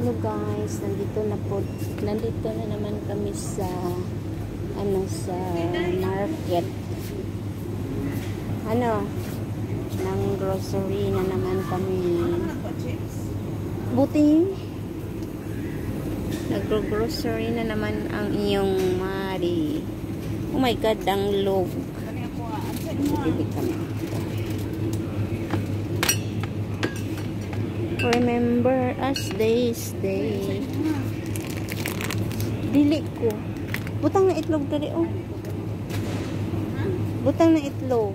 Hello guys, nandito na naman kami sa sa market. Ng grocery na naman kami. Buti nagro-grocery na naman ang iyong Mari. Oh my god, ang log. Bibili kami. Remember us this day. Dili ko. Butang na itlog dali oh. Butang na itlog.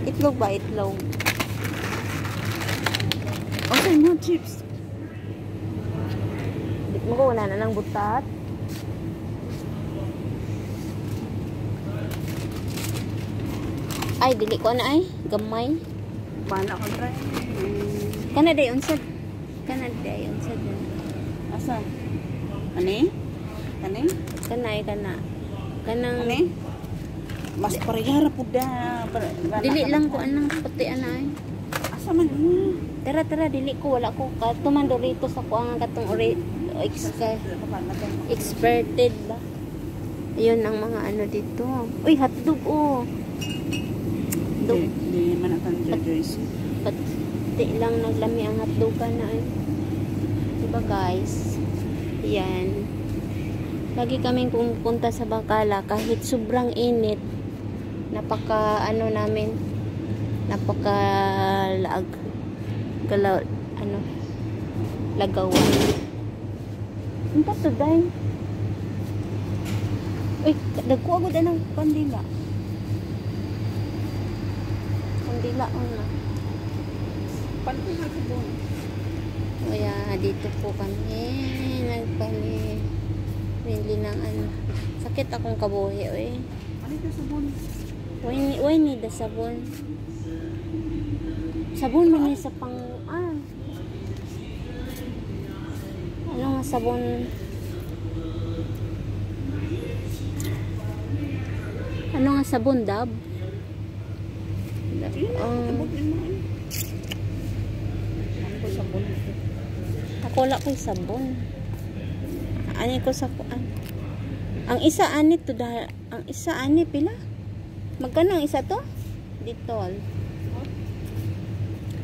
Itlog ba? Itlog. Okay, no chips. Di mo ko wala na ng butat. Ay, dili ko na ay. Gamay. Bana ko try. Kana day unsad. Kana day unsad. Asa? Ani? Ani? Kanay kana. Kanang Ani? Mas parehara pud da. Dili lang ko anang puti anay. Asa man mo? Tara dili ko wala ko katuman dorito sa ko ang katong experted ba. Ayun ang mga ano dito. Uy, hotdog oh. Di man ang Joyce. Pati lang naglami ang hotdog na eh. Diba guys? Yan. Lagi kaming pumunta sa Bacala kahit sobrang init. Napaka lagawan. Ang pato day. Uy, dagko agad ng pandila. Pandila na. Pantuhan ko doon. Kaya dito po kami nagpamili ng sakit akong kabuhi oy. Ano ito sabon? Why need the sabon? Sabon man sa pang ano nga sabon? Ano nga sabon, Dab? Ako wala ko'y sabon. Ani ko sa kuan. Ang isa ani to ang isa ani pila? Magkano ang isa to? Ditol.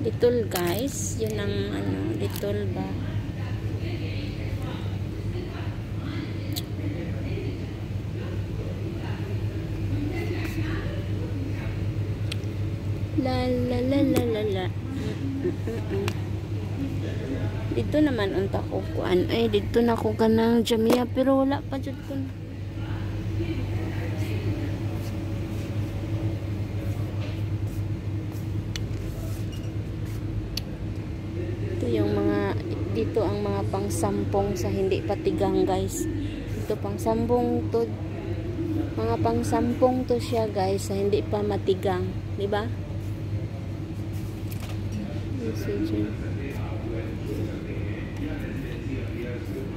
Ditol guys, yun ang ditol ba? La. Dito naman unta ko kuan. Ay, dito na ko kanang Jamia pero wala pa jud ko. Dito ang mga pangsampong sa hindi patigang guys. Ito pangsampong to. Mga pangsampong to siya guys sa hindi pa matigang, di ba?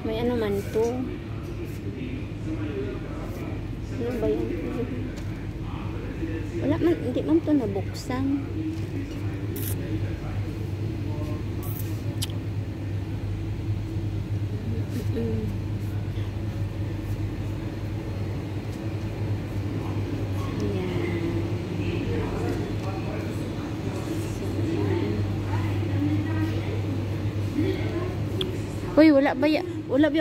May ano man to. Ano ba yan? Wala man, hindi man to nabuksan. Uy, wala ba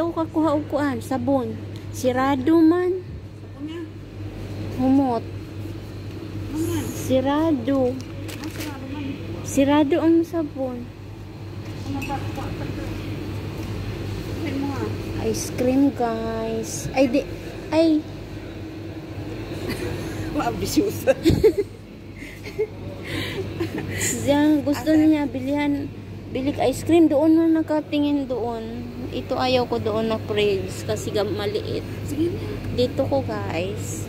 ako kakuha og kuan sabon. Sirado man. Humot. Sirado. Sirado ang sabon. Ice cream guys. Ay. Mabisusa. Siyang gusto niya bilik ice cream doon na nakatingin doon. Ito ayaw ko doon na fridge kasi maliit. Dito ko guys.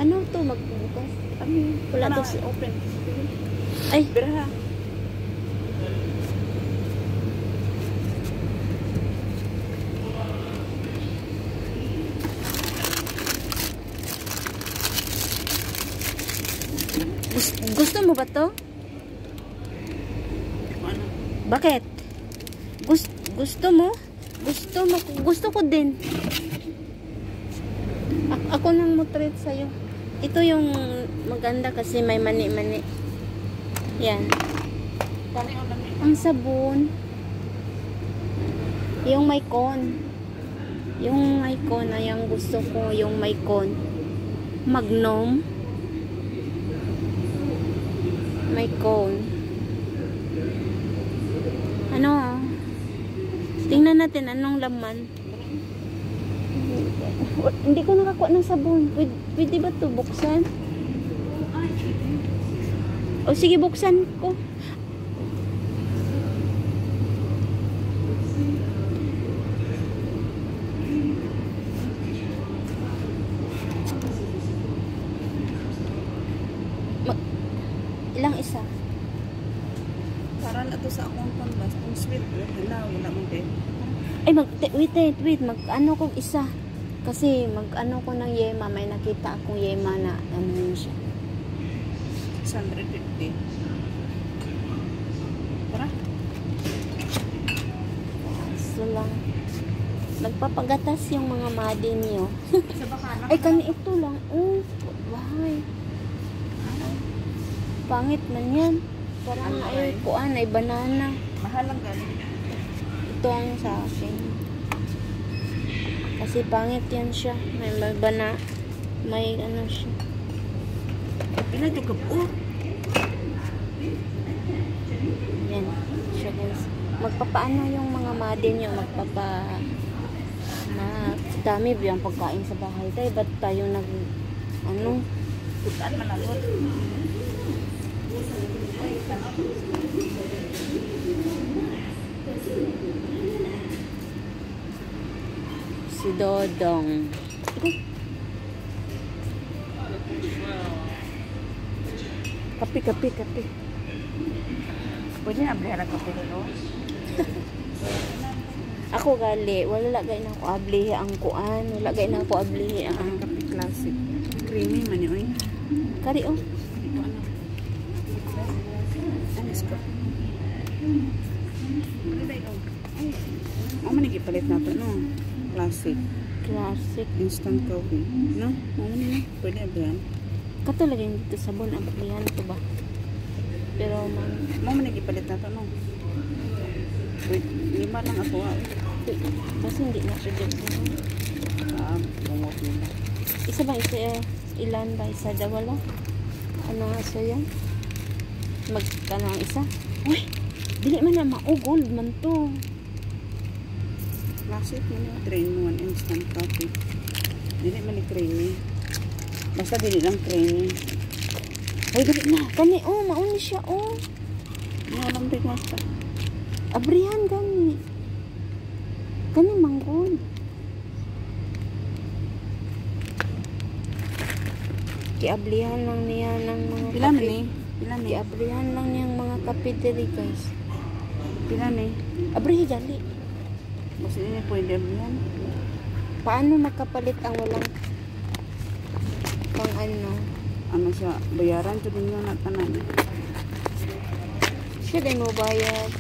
Ano to magbukas? Wala to open. Ay, biraha. Gusto mo ba to? Bakit? Gusto mo? Gusto mo? Gusto ko din. Ako nang mo-treat sa'yo. Ito yung maganda kasi may mani-mani. Yan. Ang sabon. Yung may cone. Yung may cone na yung gusto ko. Yung may cone. Magnum. May cone. Ano? Tingnan natin anong laman. Hindi ko nakakuha ng sabon. Pwede ba ito buksan? O sige, buksan ko. Ilang isa? Para na to sa akong pambas. Kung sweet, wala mo din. Ay, wait. Mag-ano kong isa. Kasi mag-ano ko ng yema. May nakita akong yema na ano yun siya. 650. Tara. So lang. Nagpapagatas yung mga madi niyo. Sa bakala. Ay, kani ito lang. Oh, why? Pangit man yan. Parang ay kuan, ay banana. Mahal lang galing. Ito ang sa akin. Kasi pangit yan siya. May bana. May ano siya. Pila ito ka po? Yan. Siya guys. Magpapaano yung mga madi niyo. Dami yung pagkain sa bahay. Tayo, ba't tayo ano? Putaan manalot. Si Dodong. Kape. Pwede na ablihan ang kape nito? Ako gali, wala lagay na ako ablihi ang kuan, wala lagay na ako ablihi ang Kape classic. Creamy man yun. kari oh. Anis ko. Ang manigipalit na ito, no? Classic. Classic. Instant coffee. No? Pwede ablihan. Kato lagay dito sabon ang ablihan to ba? Pero Manigipalit na ito, no? Wait, 5 lang ako. kasi hindi na siya dito. Bungot nila. Isa ba ilan ba isa dawala? Ano nga so yan? Magkano ang isa? Uy! Dili man na gold man to. Classic mo yun. 3-in-1 instant coffee. Dili man ni creamy. Basta dili lang creamy. Ay, dili na. Kani, mauni siya, Alam din basta. Abrihan, gani. Gani, manggod. Kiablihan lang niya ng mga Pila man eh? Pila ni? Kiablihan lang niya ng mga kape diri, guys. Pila ni? Abrihi, gali. Basta hindi pwede ablihan. Paano makapalit ang walang pang ano? Ano siya? Bayaran to din yung natanan. Siya din mo bayad.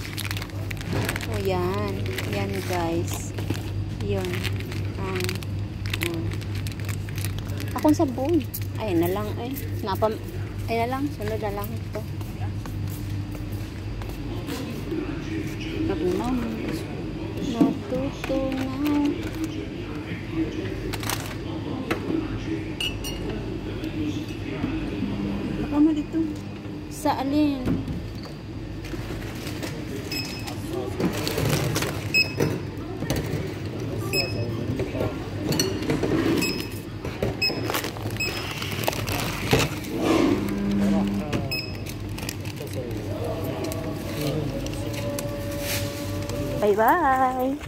O yan. Yan guys. Yun. Akong sabon. Ay na lang ay. Ay na lang. Sunod na lang ito. Natunaw. Natutunaw. Baka mo dito. Sa alin? Bye-bye!